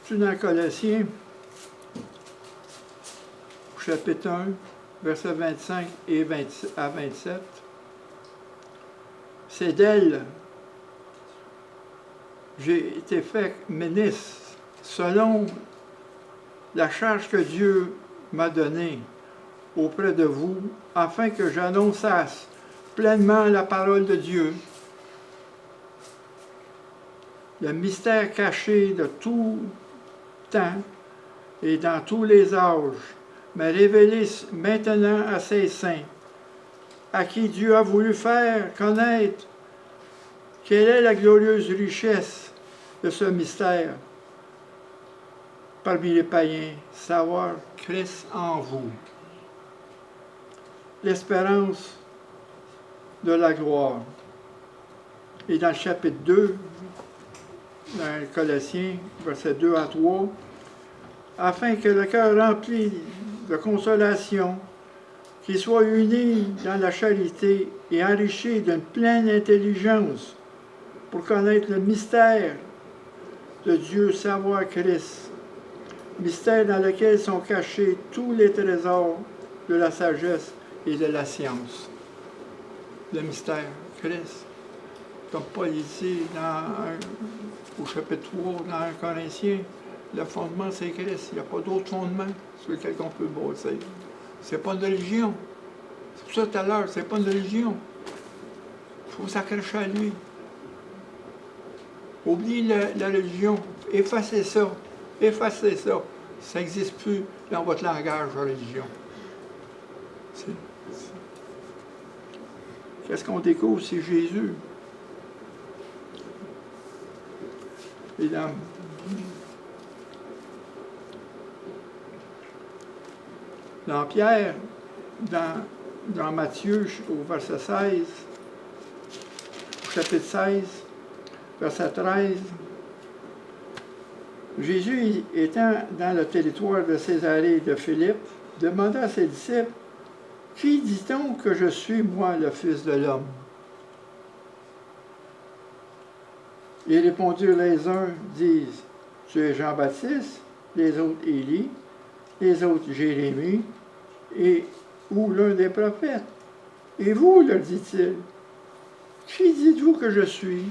C'est dans Colossiens, chapitre 1, versets 25 à 27. C'est d'elle, j'ai été fait ministre selon la charge que Dieu m'a donnée auprès de vous, afin que j'annonçasse pleinement la parole de Dieu, le mystère caché de tout temps et dans tous les âges, mais révélé maintenant à ses saints, à qui Dieu a voulu faire connaître quelle est la glorieuse richesse de ce mystère parmi les païens, savoir Christ en vous, l'espérance de la gloire. Et dans le chapitre 2, dans le Colossiens, versets 2 à 3, afin que le cœur rempli de consolation, qui soit uni dans la charité et enrichi d'une pleine intelligence pour connaître le mystère de Dieu, savoir Christ, mystère dans lequel sont cachés tous les trésors de la sagesse et de la science. Le mystère, Christ. Comme Paul dit au chapitre 3, dans 1 Corinthiens, le fondement, c'est Christ. Il n'y a pas d'autre fondement sur lequel on peut bâtir. C'est pas une religion. C'est pour ça tout à l'heure, c'est pas une religion. Il faut s'accrocher à lui. Oubliez la religion. Effacez ça. Effacez ça. Ça n'existe plus dans votre langage, la religion. Qu'est-ce qu'on découvre? C'est Jésus. Et dans Pierre, dans Matthieu, au verset 16, au chapitre 16, verset 13, Jésus, étant dans le territoire de Césarée de Philippe, demanda à ses disciples, « Qui dit-on que je suis, moi, le Fils de l'homme? » Ils répondirent, les uns disent, « Tu es Jean-Baptiste », les autres Élie, les autres Jérémie, ou l'un des prophètes. Et vous, leur dit-il, qui dites-vous que je suis?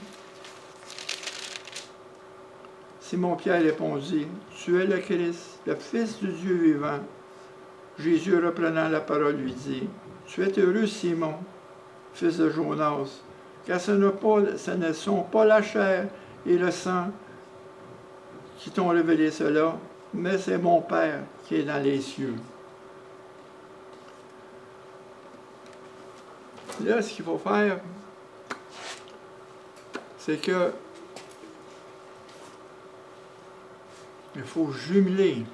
Simon-Pierre répondit, tu es le Christ, le Fils du Dieu vivant. Jésus, reprenant la parole, lui dit, tu es heureux, Simon, fils de Jonas, car ce ne sont pas la chair et le sang qui t'ont révélé cela, mais c'est mon Père qui est dans les cieux. Là, ce qu'il faut faire, c'est que il faut jumeler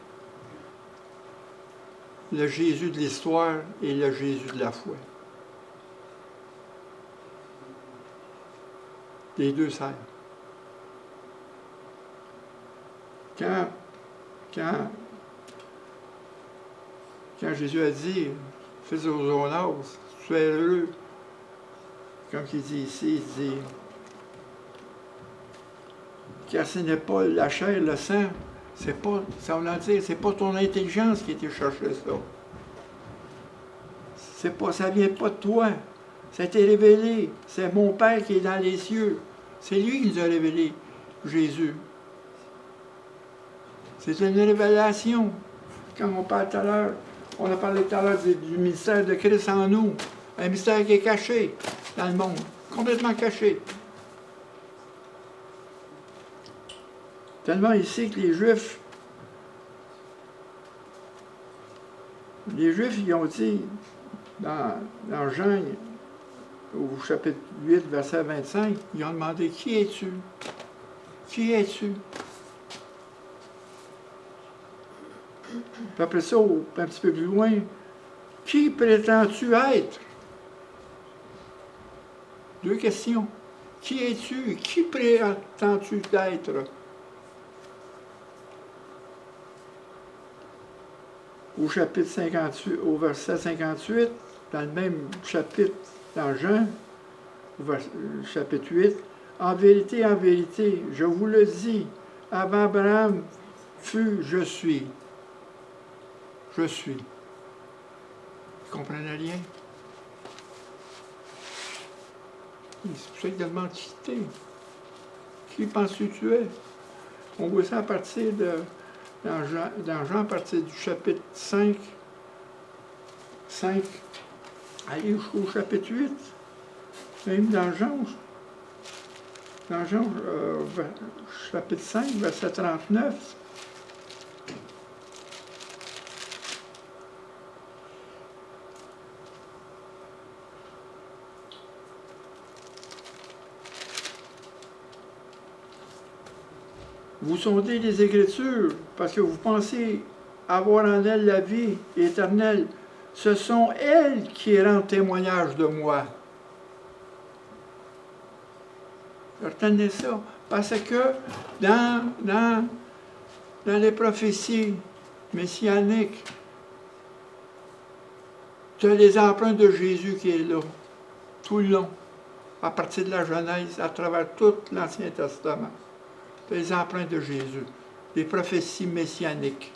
le Jésus de l'histoire et le Jésus de la foi. Les deux servent. Quand Jésus a dit, fils de Jonas, tu es heureux, comme il dit ici, il dit, car ce n'est pas la chair, le sang, c'est pas, ça veut dire, c'est pas ton intelligence qui a été chercher ça. C'est pas, ça vient pas de toi. Ça a été révélé. C'est mon Père qui est dans les cieux. C'est lui qui nous a révélé Jésus. C'est une révélation. Quand on parle tout à l'heure, on a parlé tout à l'heure du mystère de Christ en nous. Un mystère qui est caché dans le monde. Complètement caché. Tellement ici que les Juifs, ils ont dit, dans Jean, au chapitre 8, verset 25, ils ont demandé, qui es-tu? Qui es-tu? Puis après ça, un petit peu plus loin, qui prétends-tu être? Deux questions. Qui es-tu? Qui prétends-tu d'être? Au chapitre 58, au verset 58, dans le même chapitre, dans Jean, au chapitre 8, en vérité, je vous le dis, avant Abraham je suis. Je suis. Vous comprenez rien? C'est pour ça qu'il demande cité. Qui penses-tu que tu es? On voit ça à partir de. Dans Jean, à partir du chapitre 5. Allez jusqu'au chapitre 8. Même dans Jean, chapitre 5, verset 39. Vous sondez les Écritures parce que vous pensez avoir en elles la vie éternelle. Ce sont elles qui rendent témoignage de moi. Retenez ça. Parce que dans les prophéties messianiques, tu as les empreintes de Jésus qui est là, tout le long, à partir de la Genèse, à travers tout l'Ancien Testament. Tu as les empreintes de Jésus, les prophéties messianiques.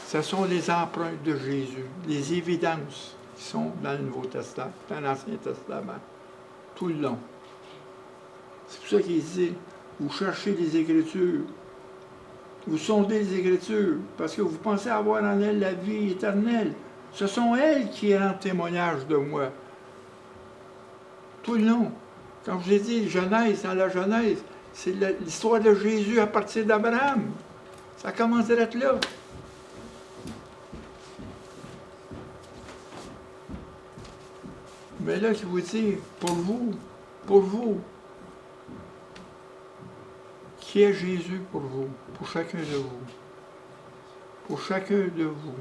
Ce sont les empreintes de Jésus, les évidences qui sont dans le Nouveau Testament, dans l'Ancien Testament, tout le long. C'est pour ça qu'il dit, vous cherchez les Écritures, vous sondez les Écritures, parce que vous pensez avoir en elles la vie éternelle. Ce sont elles qui rendent témoignage de moi. Tout le long. Comme je l'ai dit, Genèse, dans la Genèse, c'est l'histoire de Jésus à partir d'Abraham. Ça commence à être là. Mais là, je vous dis, pour vous, qui est Jésus pour vous, pour chacun de vous? Pour chacun de vous.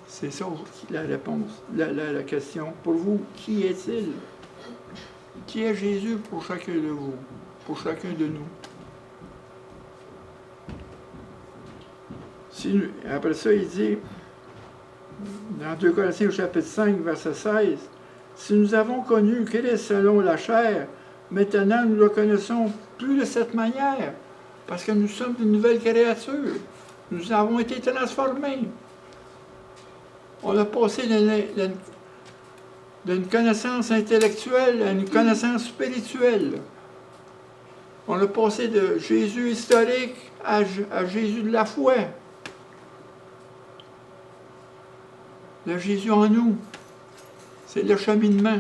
C'est ça la réponse, la question. Pour vous, qui est-il? Qui est Jésus pour chacun de vous, pour chacun de nous? Après ça, il dit, dans 2 Corinthiens au chapitre 5, verset 16, « Si nous avons connu Christ selon la chair, maintenant nous le connaissons plus de cette manière, parce que nous sommes une nouvelle créature. Nous avons été transformés. On a passé d'une connaissance intellectuelle à une connaissance spirituelle. On a passé de Jésus historique à Jésus de la foi. Le Jésus en nous, c'est le cheminement.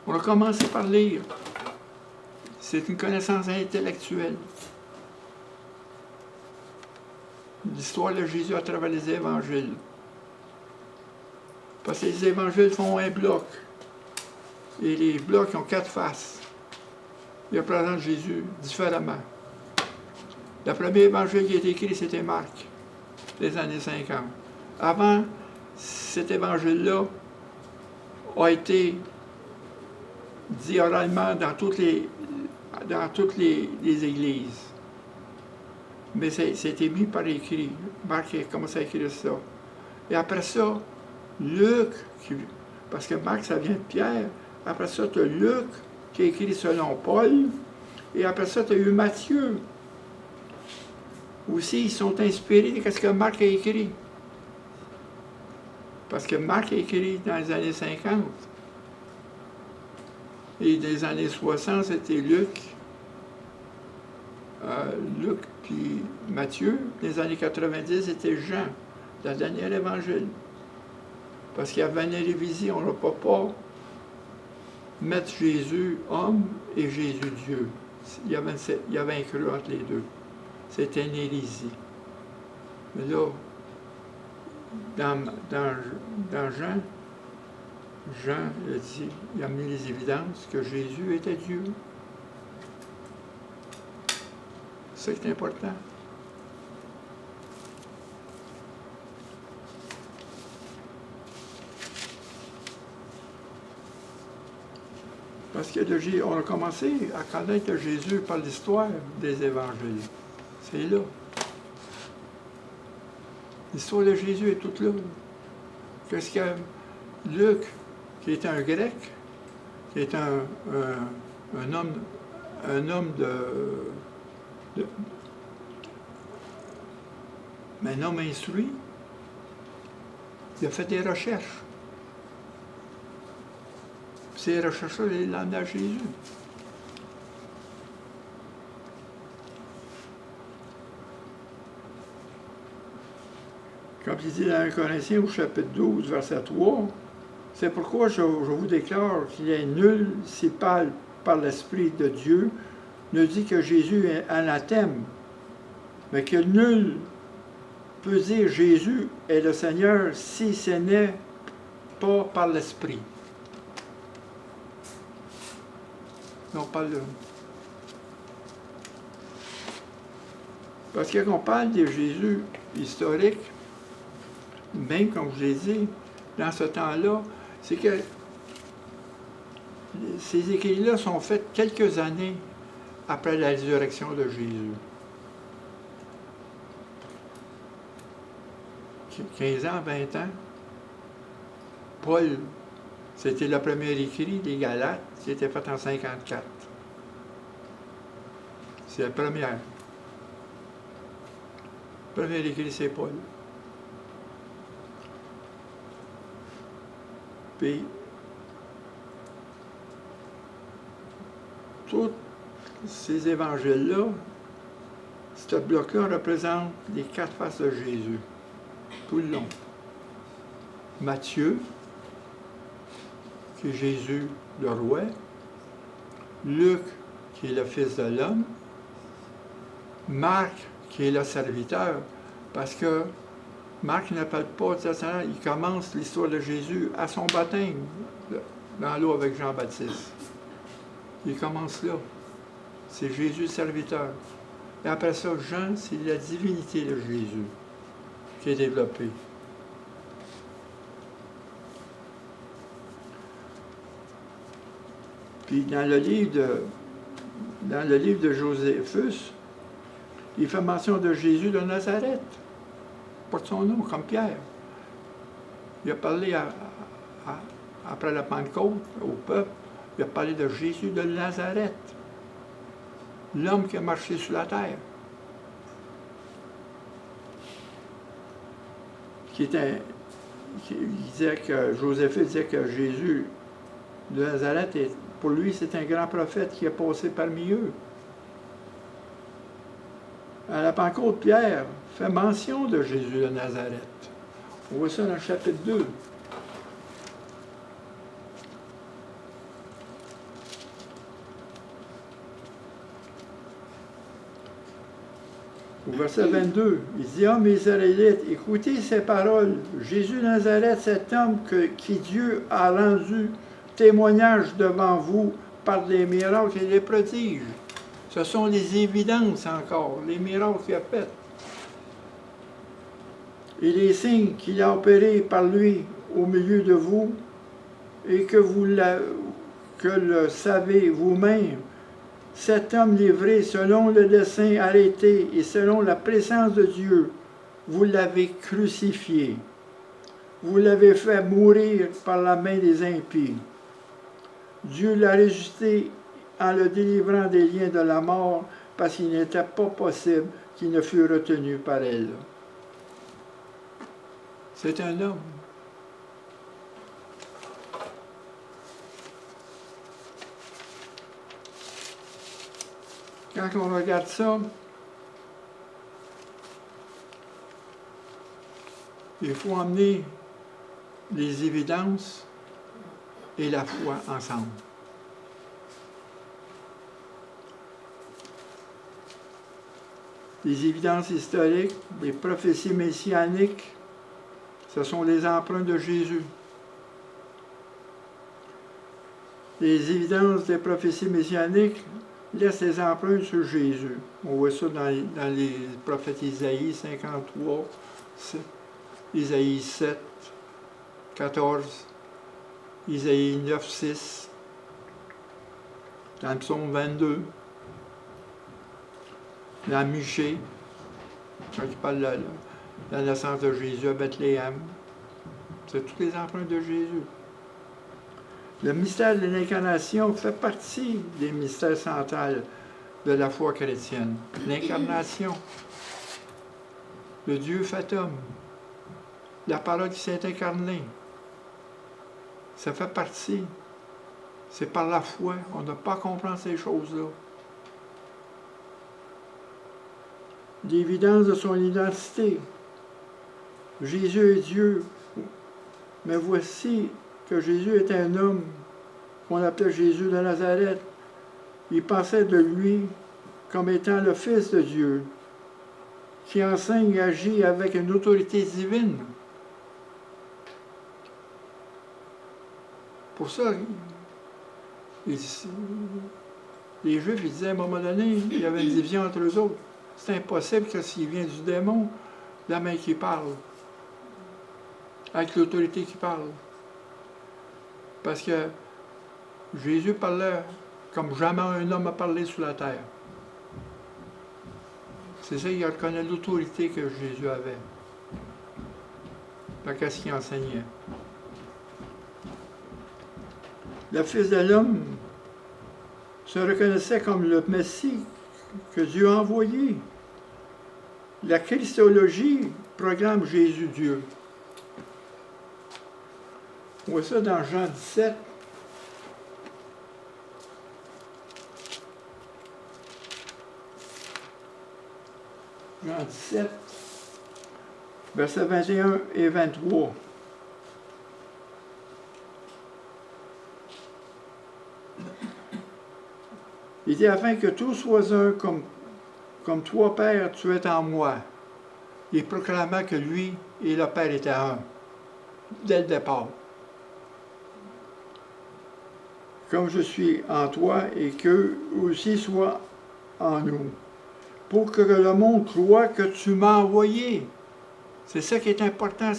On a commencé par lire. C'est une connaissance intellectuelle. L'histoire de Jésus à travers les évangiles. Parce que les évangiles font un bloc. Et les blocs ont 4 faces. Ils représentent Jésus différemment. Le premier évangile qui a été écrit, c'était Marc, des années 50. Avant, cet évangile-là a été dit oralement dans toutes les églises. Mais c'était mis par écrit. Marc a commencé à écrire ça. Et après ça, Luc, parce que Marc, ça vient de Pierre. Après ça, tu as Luc, qui a écrit selon Paul. Et après ça, tu as eu Matthieu. Aussi, ils sont inspirés de ce que Marc a écrit. Parce que Marc a écrit dans les années 50. Et dans les années 60, c'était Luc puis Matthieu. Dans les années 90, c'était Jean, le dernier évangile. Parce qu'il y avait une hérésie, on ne peut pas mettre Jésus homme et Jésus Dieu. Il y avait un creux entre les deux. C'était une hérésie. Mais là, dans Jean a dit, il a mis les évidences que Jésus était Dieu. C'est ça qui est important. Parce que on a commencé à connaître Jésus par l'histoire des évangiles. C'est là. L'histoire de Jésus est toute là. Qu'est-ce que Luc, qui est un grec, qui est un homme un homme un homme instruit. Il a fait des recherches. Ces recherches-là, il l'a amené à Jésus. Comme il dit dans 1 Corinthiens au chapitre 12, verset 3, c'est pourquoi je vous déclare qu'il est nul s'il parle par l'Esprit de Dieu, ne dit que Jésus est anathème, mais que nul peut dire Jésus est le Seigneur si ce n'est pas par l'Esprit. On parle de... Parce que quand on parle de Jésus historique, même comme je l'ai dit, dans ce temps-là, c'est que ces écrits-là sont faits quelques années après la résurrection de Jésus. 15 ans, 20 ans. Paul, c'était le premier écrit des Galates, qui était fait en 54. C'est la première. Le premier écrit, c'est Paul. Puis, tous ces évangiles-là, ce bloc-là représente les 4 faces de Jésus, tout le long. Matthieu, qui est Jésus le roi. Luc, qui est le Fils de l'homme. Marc, qui est le serviteur, parce que Marc n'appelle pas, il commence l'histoire de Jésus à son baptême dans l'eau avec Jean-Baptiste. Il commence là. C'est Jésus le serviteur. Et après ça, Jean, c'est la divinité de Jésus qui est développée. Puis dans le livre de Joséphus, il fait mention de Jésus de Nazareth. Il porte son nom, comme Pierre. Il a parlé après la Pentecôte au peuple, il a parlé de Jésus de Nazareth, l'homme qui a marché sur la terre. Joséphus disait que Jésus de Nazareth, pour lui, c'est un grand prophète qui est passé parmi eux. À la Pentecôte, Pierre fait mention de Jésus de Nazareth. On voit ça dans le chapitre 2. Au verset 22, il dit « Hommes Israélites, écoutez ces paroles. Jésus de Nazareth, cet homme qui Dieu a rendu témoignage devant vous par des miracles et des prodiges. » Ce sont les évidences encore, les miracles qu'il a faits. Et les signes qu'il a opérés par lui au milieu de vous, et que vous le savez vous-même. Cet homme livré selon le dessein arrêté et selon la présence de Dieu, vous l'avez crucifié. Vous l'avez fait mourir par la main des impies. Dieu l'a ressuscité en le délivrant des liens de la mort, parce qu'il n'était pas possible qu'il ne fût retenu par elle. C'est un homme. Quand on regarde ça, il faut emmener les évidences et la foi ensemble. Les évidences historiques, les prophéties messianiques, ce sont les empreintes de Jésus. Les évidences des prophéties messianiques laissent les empreintes sur Jésus. On voit ça dans les prophètes Isaïe 53, Isaïe 7, 14, Isaïe 9, 6, dans le psaume 22, dans Michée, quand il parle de la naissance de Jésus à Bethléem. C'est toutes les empreintes de Jésus. Le mystère de l'incarnation fait partie des mystères centraux de la foi chrétienne. L'incarnation, le Dieu fait homme, la parole qui s'est incarnée, ça fait partie. C'est par la foi. On n'a pas à comprendre ces choses-là. L'évidence de son identité. Jésus est Dieu. Mais voici que Jésus est un homme qu'on appelait Jésus de Nazareth. Il pensait de lui comme étant le Fils de Dieu, qui enseigne et agit avec une autorité divine. Pour ça, les Juifs ils disaient à un moment donné, il y avait une division entre eux autres. C'est impossible que s'il vient du démon, la main qui parle, avec l'autorité qui parle. Parce que Jésus parlait comme jamais un homme a parlé sur la terre. C'est ça, il reconnaît l'autorité que Jésus avait. Qu'est-ce qu'il enseignait? Le Fils de l'homme se reconnaissait comme le Messie que Dieu a envoyé. La Christologie proclame Jésus Dieu. On voit ça dans Jean 17. Jean 17, versets 21 et 23. Il dit, afin que tous soient un comme toi, Père, tu es en moi. Il proclama que lui et le Père étaient un, dès le départ. Comme je suis en toi et qu'eux aussi soient en nous. Pour que le monde croie que tu m'as envoyé. C'est ça qui est important.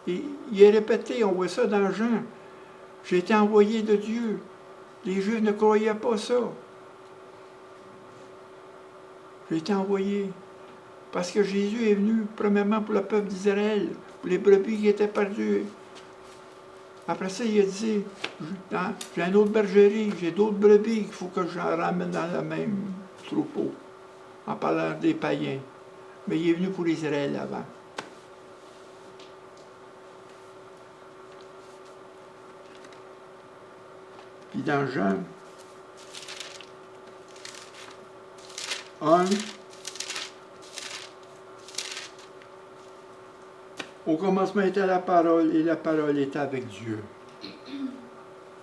Il est répété, on voit ça dans Jean. J'ai été envoyé de Dieu. Les Juifs ne croyaient pas ça. J'ai été envoyé. Parce que Jésus est venu, premièrement, pour le peuple d'Israël, pour les brebis qui étaient perdues. Après ça, il a dit, j'ai une autre bergerie, j'ai d'autres brebis qu'il faut que j'en ramène dans le même troupeau, en parlant des païens. Mais il est venu pour Israël avant. Puis dans Jean 1, au commencement était la parole, et la parole était avec Dieu.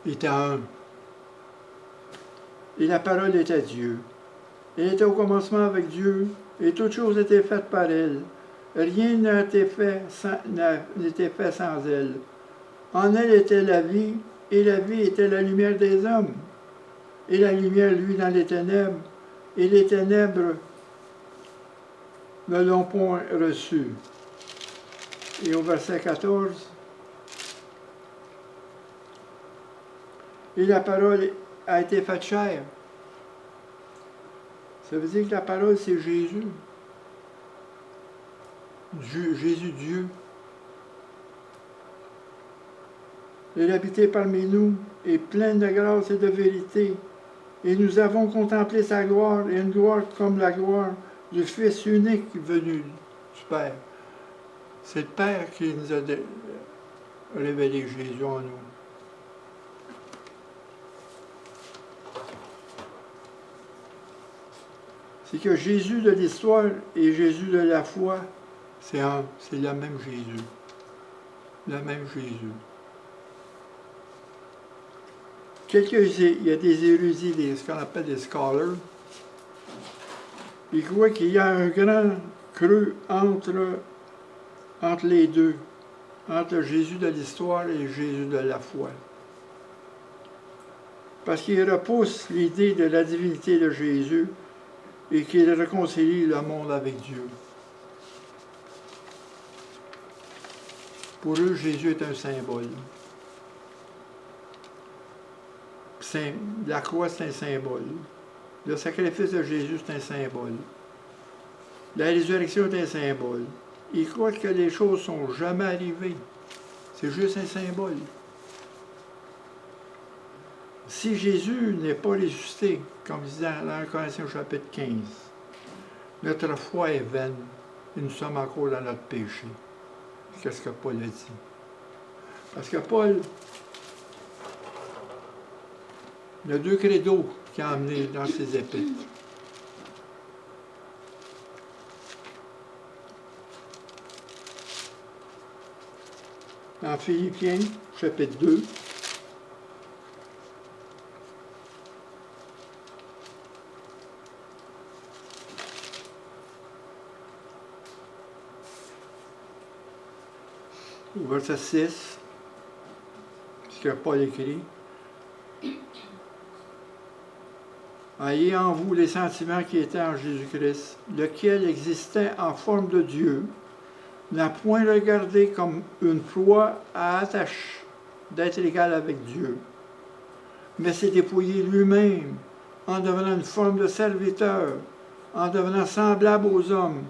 Il était un. Et la parole était Dieu. Elle était au commencement avec Dieu, et toutes choses étaient faites par elle. Rien n'était fait sans elle. En elle était la vie, et la vie était la lumière des hommes. Et la lumière, lui, dans les ténèbres, et les ténèbres ne l'ont point reçu. Et au verset 14, et la parole a été faite chair. Ça veut dire que la parole, c'est Jésus. Jésus Dieu. Il habitait parmi nous, et plein de grâce et de vérité. Et nous avons contemplé sa gloire, et une gloire comme la gloire du Fils unique venu du Père. C'est le Père qui nous a révélé Jésus en nous. C'est que Jésus de l'histoire et Jésus de la foi, c'est le même Jésus. Le même Jésus. Il y a des érudits, ce qu'on appelle des scholars. Ils croient qu'il y a un grand creux entre les deux, entre Jésus de l'histoire et Jésus de la foi. Parce qu'il repousse l'idée de la divinité de Jésus et qu'il réconcilie le monde avec Dieu. Pour eux, Jésus est un symbole. La croix, c'est un symbole. Le sacrifice de Jésus, c'est un symbole. La résurrection est un symbole. Ils croient que les choses ne sont jamais arrivées. C'est juste un symbole. Si Jésus n'est pas ressuscité, comme disait dans 1 Corinthiens chapitre 15, notre foi est vaine et nous sommes encore dans notre péché. Qu'est-ce que Paul a dit? Parce que Paul, il y a deux credos qu'il a emmenés dans ses épîtres. Dans Philippiens, chapitre 2, au verset 6, ce que Paul écrit. Ayez en vous les sentiments qui étaient en Jésus-Christ, lequel existait en forme de Dieu, n'a point regardé comme une proie à attache d'être égal avec Dieu, mais s'est dépouillé lui-même en devenant une forme de serviteur, en devenant semblable aux hommes,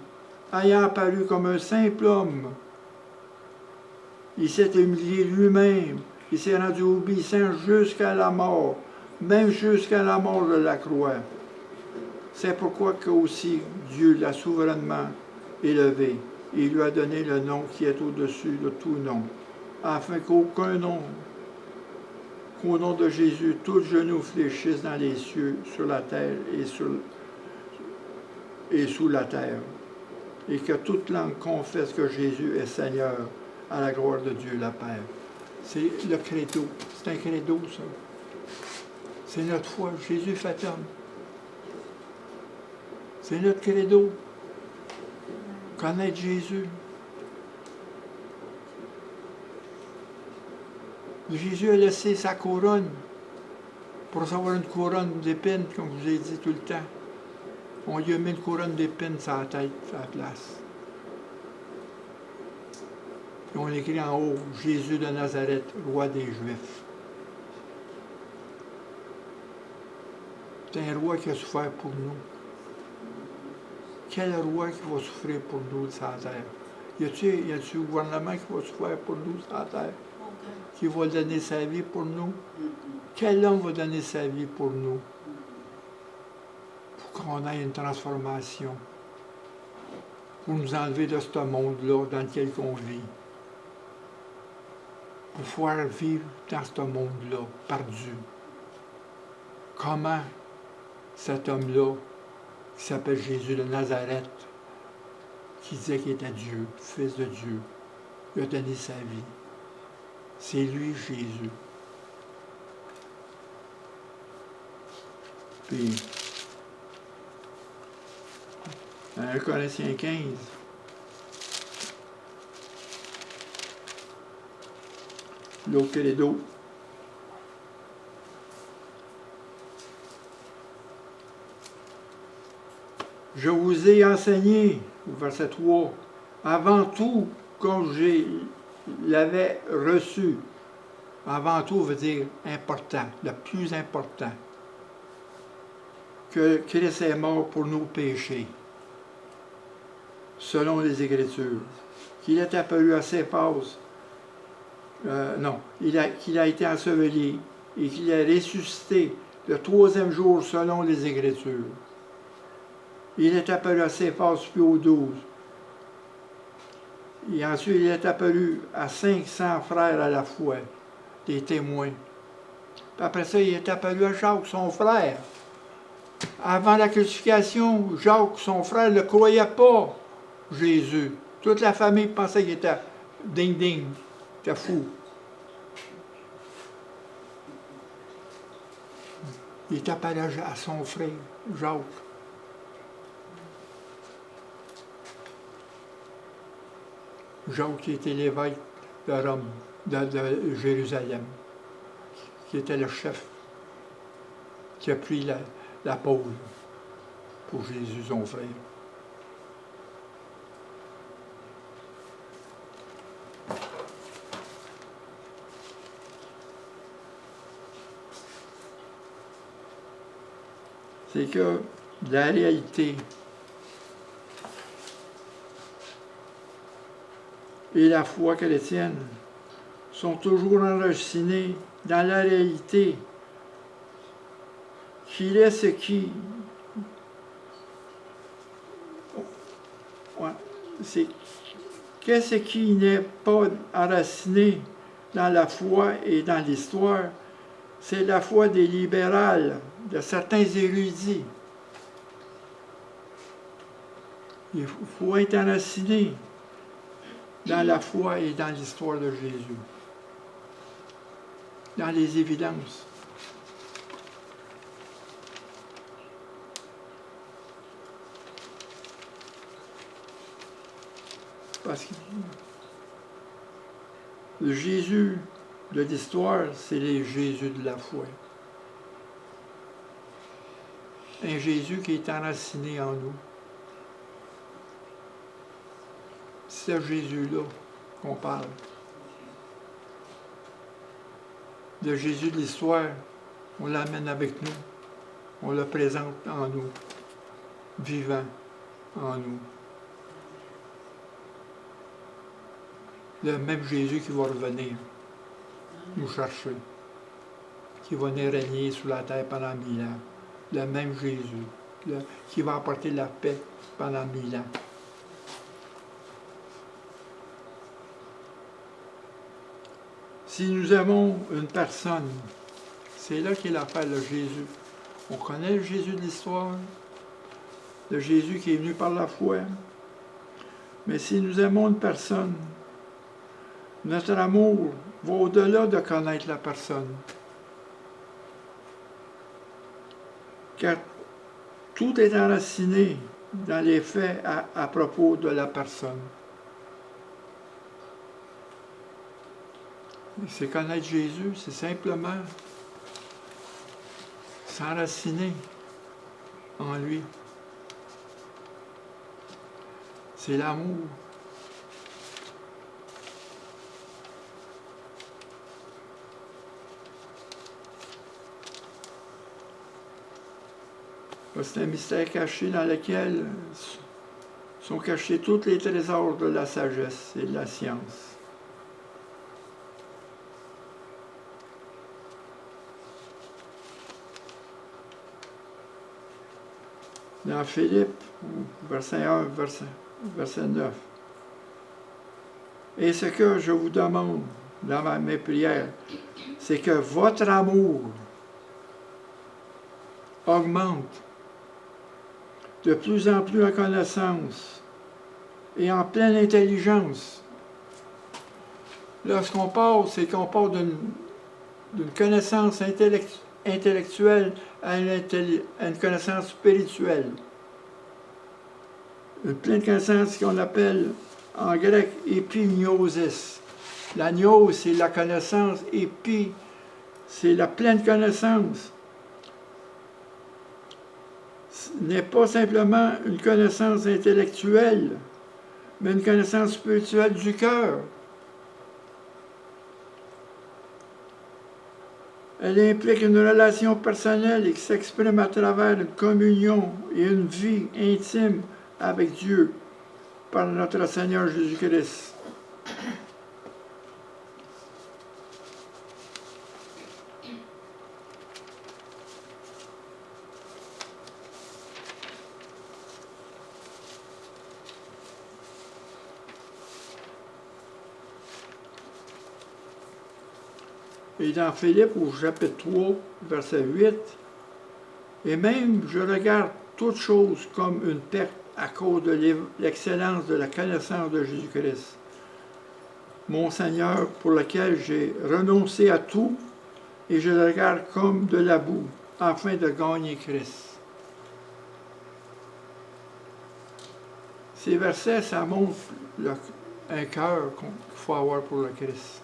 ayant apparu comme un simple homme. Il s'est humilié lui-même, il s'est rendu obéissant jusqu'à la mort, même jusqu'à la mort de la croix. C'est pourquoi que aussi Dieu l'a souverainement élevé et lui a donné le nom qui est au-dessus de tout nom, afin qu'aucun nom, qu'au nom de Jésus, tout genou fléchisse dans les cieux, sur la terre et sous la terre, et que toute langue confesse que Jésus est Seigneur, à la gloire de Dieu le Père. C'est le credo. C'est un credo, ça. C'est notre foi. Jésus fait homme. C'est notre credo. Connaître Jésus. Jésus a laissé sa couronne pour recevoir une couronne d'épines, comme je vous ai dit tout le temps. On lui a mis une couronne d'épines sur la tête, à la place. Et on écrit en haut, Jésus de Nazareth, roi des Juifs. C'est un roi qui a souffert pour nous. Quel roi qui va souffrir pour nous sur la terre? Y a-t-il un gouvernement qui va souffrir pour nous sur la terre? Qui va donner sa vie pour nous? Quel homme va donner sa vie pour nous? Pour qu'on ait une transformation. Pour nous enlever de ce monde-là dans lequel on vit. Pour pouvoir vivre dans ce monde-là, perdu. Comment cet homme-là, qui s'appelle Jésus de Nazareth, qui disait qu'il était Dieu, Fils de Dieu, il a donné sa vie. C'est lui, Jésus. Puis, dans 1 Corinthiens 15, l'autre credo. Je vous ai enseigné, au verset 3, avant tout, comme je l'avais reçu. Avant tout veut dire important, le plus important. Que Christ est mort pour nos péchés, selon les Écritures. Qu'il est apparu à Céphas, qu'il a été enseveli et qu'il est ressuscité le troisième jour selon les Écritures. Il est apparu à Céphas puis aux 12. Et ensuite, il est apparu à 500 frères à la fois, des témoins. Puis après ça, il est apparu à Jacques, son frère. Avant la crucifixion, Jacques, son frère, ne croyait pas Jésus. Toute la famille pensait qu'il était ding-ding, qu'il était fou. Il est apparu à son frère, Jacques. Jacques qui était l'évêque de Rome, de Jérusalem, qui était le chef, qui a pris la pause pour Jésus, son frère. C'est que la réalité et la foi chrétienne sont toujours enracinées dans la réalité qu'il est ce qui... Ouais, c'est qu'est-ce qui n'est pas enraciné dans la foi et dans l'histoire? C'est la foi des libérales, de certains érudits. Il faut être enraciné dans la foi et dans l'histoire de Jésus, dans les évidences. Parce que le Jésus de l'histoire, c'est le Jésus de la foi. Un Jésus qui est enraciné en nous. C'est ce Jésus-là qu'on parle. Le Jésus de l'histoire, on l'amène avec nous. On le présente en nous, vivant en nous. Le même Jésus qui va revenir nous chercher, qui va venir régner sur la terre pendant 1000 ans. Le même Jésus, qui va apporter la paix pendant 1000 ans. Si nous avons une personne, c'est là qu'est l'affaire de Jésus. On connaît le Jésus de l'histoire, le Jésus qui est venu par la foi. Mais si nous aimons une personne, notre amour va au-delà de connaître la personne. Car tout est enraciné dans les faits à propos de la personne. C'est connaître Jésus, c'est simplement s'enraciner en lui. C'est l'amour. C'est un mystère caché dans lequel sont cachés tous les trésors de la sagesse et de la science. Dans Philippe, verset 1, verset 9. Et ce que je vous demande dans mes prières, c'est que votre amour augmente de plus en plus en connaissance et en pleine intelligence. Lorsqu'on parle, c'est qu'on parle d'une connaissance intellectuelle à une connaissance spirituelle. Une pleine connaissance qu'on appelle en grec épignosis. La gnose, c'est la connaissance, épi, c'est la pleine connaissance. Ce n'est pas simplement une connaissance intellectuelle, mais une connaissance spirituelle du cœur. Elle implique une relation personnelle et qui s'exprime à travers une communion et une vie intime avec Dieu par notre Seigneur Jésus-Christ. Et dans Philippe, au chapitre 3, verset 8, et même je regarde toutes choses comme une perte à cause de l'excellence de la connaissance de Jésus-Christ, mon Seigneur, pour lequel j'ai renoncé à tout, et je le regarde comme de la boue, afin de gagner Christ. Ces versets, ça montre un cœur qu'il faut avoir pour le Christ.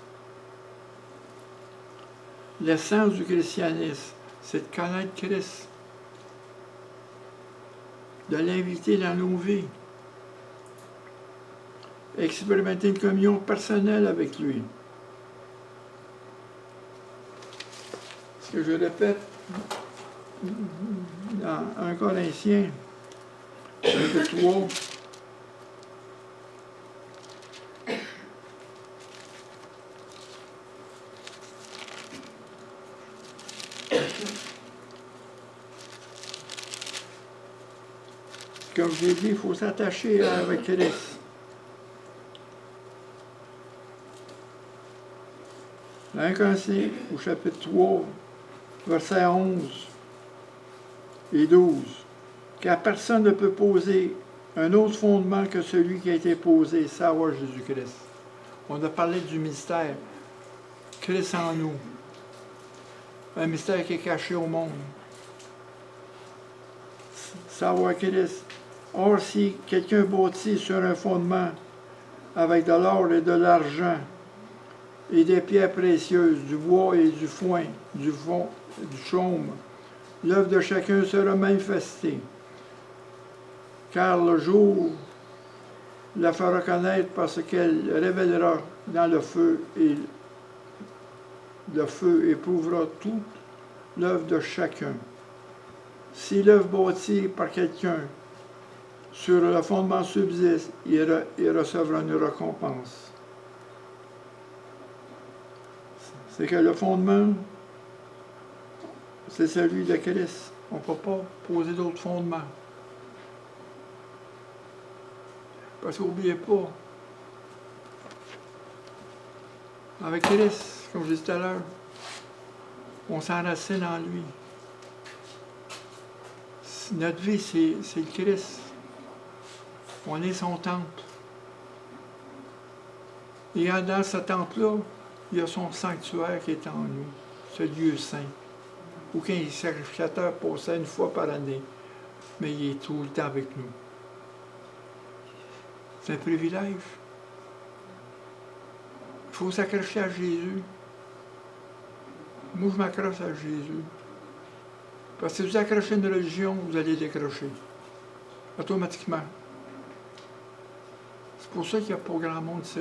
L'essence du christianisme, c'est de connaître Christ, de l'inviter dans nos vies, expérimenter une communion personnelle avec lui. Ce que je répète dans 1 Corinthiens, chapitre 3, comme je l'ai dit, il faut s'attacher avec Christ. Dans 1 Corinthiens, au chapitre 3, versets 11 et 12, car personne ne peut poser un autre fondement que celui qui a été posé, savoir Jésus-Christ. On a parlé du mystère. Christ en nous. Un mystère qui est caché au monde. Savoir Christ. Or, si quelqu'un bâtit sur un fondement avec de l'or et de l'argent et des pierres précieuses, du bois et du foin, du chaume, l'œuvre de chacun sera manifestée, car le jour la fera connaître parce qu'elle révélera dans le feu, et le feu éprouvera toute l'œuvre de chacun. Si l'œuvre bâtie par quelqu'un sur le fondement subsiste, il recevra une récompense. C'est que le fondement, c'est celui de Christ. On ne peut pas poser d'autres fondements. Parce qu'oubliez pas, avec Christ, comme je disais tout à l'heure, on s'enracine en lui. Notre vie, c'est le Christ. On est son temple. Et dans ce temple-là, il y a son sanctuaire qui est en nous, ce lieu saint. Aucun sacrificateur passait une fois par année, mais il est tout le temps avec nous. C'est un privilège. Il faut s'accrocher à Jésus. Moi, je m'accroche à Jésus. Parce que si vous accrochez une religion, vous allez décrocher. Automatiquement. C'est pour ça qu'il n'y a pas grand monde ici.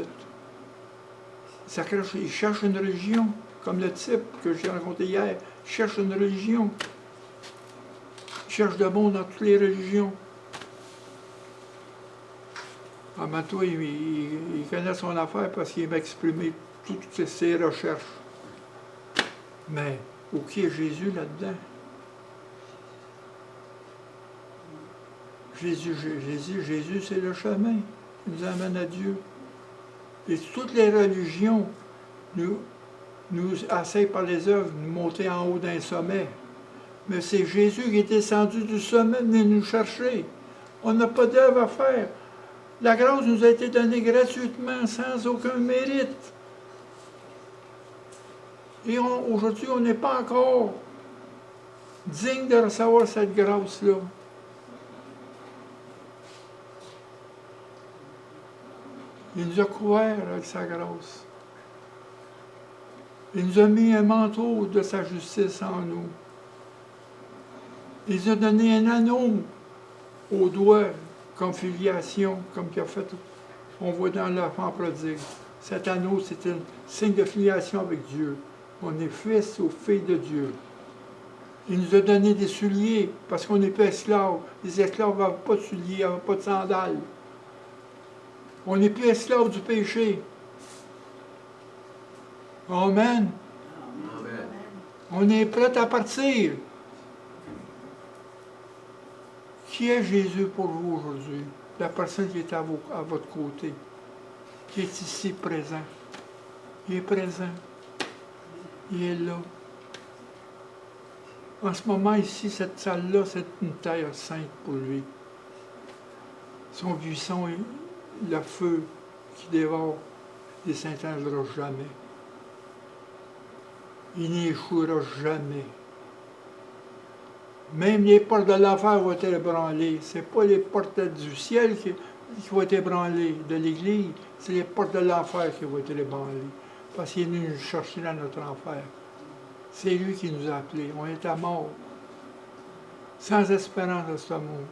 Ils cherchent une religion, comme le type que j'ai rencontré hier. Ils cherchent une religion. Ils cherchent de bon dans toutes les religions. Ah ben toi, il connaît son affaire parce qu'il m'a exprimé toutes ses recherches. Mais où qui est Jésus là-dedans? Jésus, c'est le chemin qui nous amène à Dieu. Et toutes les religions nous essayent par les œuvres de nous monter en haut d'un sommet. Mais c'est Jésus qui est descendu du sommet, venez nous chercher. On n'a pas d'œuvre à faire. La grâce nous a été donnée gratuitement, sans aucun mérite. Et aujourd'hui, on n'est pas encore digne de recevoir cette grâce-là. Il nous a couverts avec sa grâce. Il nous a mis un manteau de sa justice en nous. Il nous a donné un anneau au doigt, comme filiation, comme qu'il a fait, on voit dans l'enfant prodigue. Cet anneau, c'est un signe de filiation avec Dieu. On est fils ou filles de Dieu. Il nous a donné des souliers, parce qu'on n'est pas esclaves. Les esclaves n'avaient pas de souliers, n'avaient pas de sandales. On n'est plus esclaves du péché. Amen. Amen. On est prêt à partir. Qui est Jésus pour vous aujourd'hui? La personne qui est à votre côté, qui est ici présent. Il est présent. Il est là. En ce moment, ici, cette salle-là, c'est une terre sainte pour lui. Son buisson, le feu qui dévore, il ne s'éteindra jamais. Il n'échouera jamais. Même les portes de l'enfer vont être ébranlées. Ce n'est pas les portes du ciel qui vont être ébranlées, de l'Église, c'est les portes de l'enfer qui vont être ébranlées. Parce qu'il est venu nous chercher dans notre enfer. C'est lui qui nous a appelés. On est à mort. Sans espérance dans ce monde.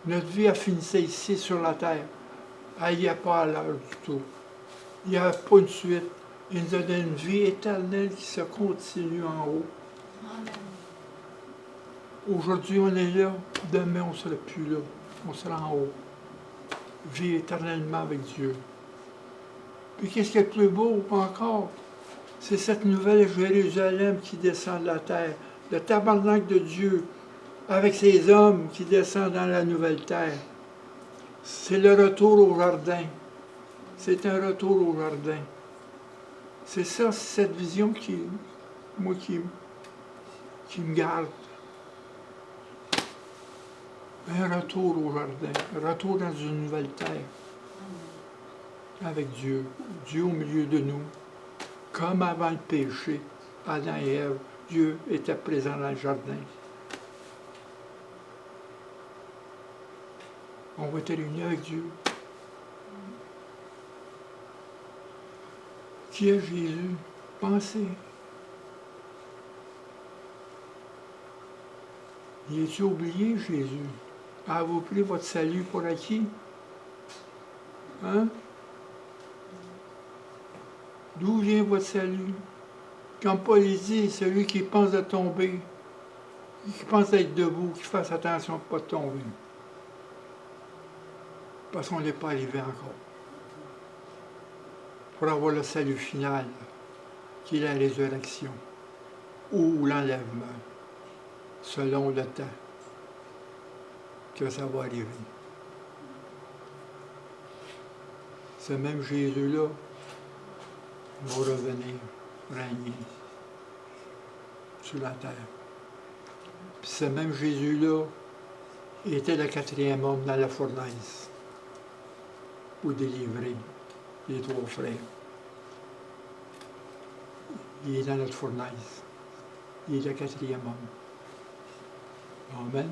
Notre vie a finissé ici sur la terre. Il n'y a pas à l'heure du tout. Il n'y a pas une suite. Il nous a donné une vie éternelle qui se continue en haut. Aujourd'hui, on est là. Demain, on ne sera plus là. On sera en haut. Vie éternellement avec Dieu. Puis qu'est-ce qui est le plus beau encore? C'est cette nouvelle Jérusalem qui descend de la terre. Le tabernacle de Dieu avec ces hommes qui descendent dans la nouvelle terre. C'est le retour au jardin. C'est un retour au jardin. C'est ça, c'est cette vision qui me garde. Un retour au jardin, un retour dans une nouvelle terre. Avec Dieu, Dieu au milieu de nous. Comme avant le péché, Adam et Ève, Dieu était présent dans le jardin. On va être réunis avec Dieu. Qui est Jésus? Pensez. Y est-tu oublié, Jésus? Avez-vous pris votre salut pour acquis? Hein? D'où vient votre salut? Comme Paul dit, celui qui pense de tomber, qui pense d'être debout, qui fasse attention de ne pas tomber. Parce qu'on n'est pas arrivé encore. Pour avoir le salut final, qui est la résurrection, ou l'enlèvement, selon le temps que ça va arriver. Ce même Jésus-là va revenir régner sur la terre. Puis ce même Jésus-là était le 4e homme dans la fournaise pour délivrer les 3 frères. Il est dans notre fournaise. Il est le 4e homme. Amen.